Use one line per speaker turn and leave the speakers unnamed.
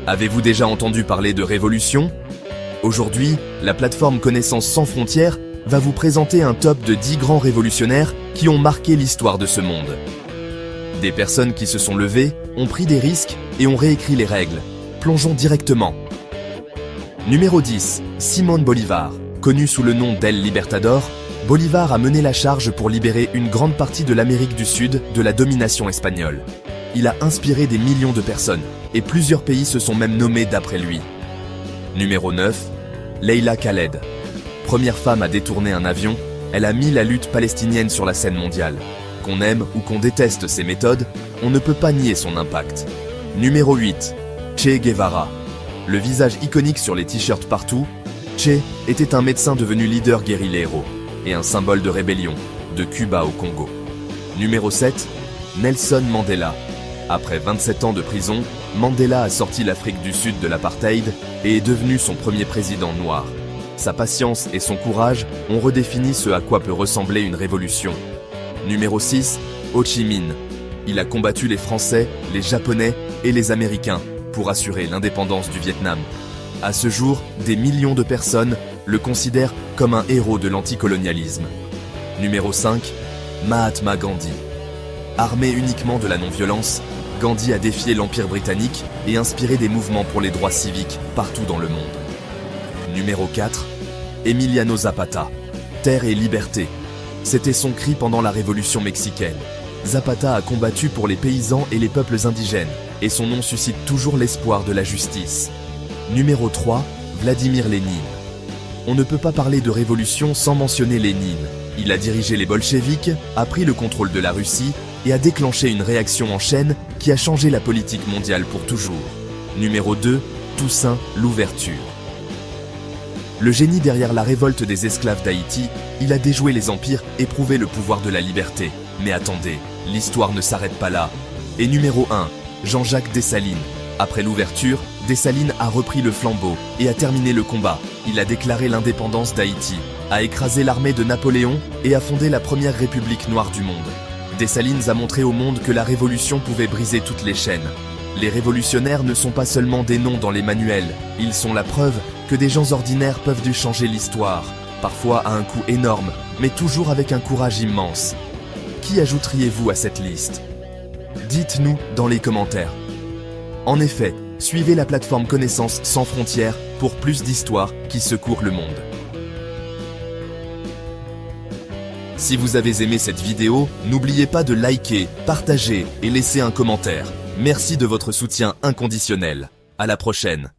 Avez-vous déjà entendu parler de révolution? Aujourd'hui, la plateforme Connaissances sans frontières va vous présenter un top de 10 grands révolutionnaires qui ont marqué l'histoire de ce monde. Des personnes qui se sont levées, ont pris des risques et ont réécrit les règles. Plongeons directement. Numéro 10. Simón Bolívar. Connu sous le nom d'El Libertador, Bolivar a mené la charge pour libérer une grande partie de l'Amérique du Sud de la domination espagnole. Il a inspiré des millions de personnes, et plusieurs pays se sont même nommés d'après lui. Numéro 9. Leila Khaled. Première femme à détourner un avion, elle a mis la lutte palestinienne sur la scène mondiale. Qu'on aime ou qu'on déteste ses méthodes, on ne peut pas nier son impact. Numéro 8. Che Guevara. Le visage iconique sur les t-shirts partout, Che était un médecin devenu leader guérilleiro et un symbole de rébellion, de Cuba au Congo. Numéro 7. Nelson Mandela. Après 27 ans de prison, Mandela a sorti l'Afrique du Sud de l'apartheid et est devenu son premier président noir. Sa patience et son courage ont redéfini ce à quoi peut ressembler une révolution. Numéro 6. Ho Chi Minh. Il a combattu les Français, les Japonais et les Américains pour assurer l'indépendance du Vietnam. À ce jour, des millions de personnes le considèrent comme un héros de l'anticolonialisme. Numéro 5. Mahatma Gandhi. Armé uniquement de la non-violence, Gandhi a défié l'Empire britannique et inspiré des mouvements pour les droits civiques partout dans le monde. Numéro 4. Emiliano Zapata. Terre et liberté. C'était son cri pendant la Révolution mexicaine. Zapata a combattu pour les paysans et les peuples indigènes, et son nom suscite toujours l'espoir de la justice. Numéro 3. Vladimir Lénine. On ne peut pas parler de révolution sans mentionner Lénine. Il a dirigé les bolcheviks, a pris le contrôle de la Russie et a déclenché une réaction en chaîne qui a changé la politique mondiale pour toujours. Numéro 2. Toussaint Louverture. Le génie derrière la révolte des esclaves d'Haïti, il a déjoué les empires et prouvé le pouvoir de la liberté. Mais attendez, l'histoire ne s'arrête pas là. Et numéro 1. Jean-Jacques Dessalines. Après l'ouverture, Dessalines a repris le flambeau et a terminé le combat. Il a déclaré l'indépendance d'Haïti, a écrasé l'armée de Napoléon et a fondé la première république noire du monde. Dessalines a montré au monde que la révolution pouvait briser toutes les chaînes. Les révolutionnaires ne sont pas seulement des noms dans les manuels, ils sont la preuve que des gens ordinaires peuvent changer l'histoire, parfois à un coût énorme, mais toujours avec un courage immense. Qui ajouteriez-vous à cette liste? Dites-nous dans les commentaires. En effet, suivez la plateforme Connaissances sans frontières pour plus d'histoires qui secourent le monde. Si vous avez aimé cette vidéo, n'oubliez pas de liker, partager et laisser un commentaire. Merci de votre soutien inconditionnel. À la prochaine.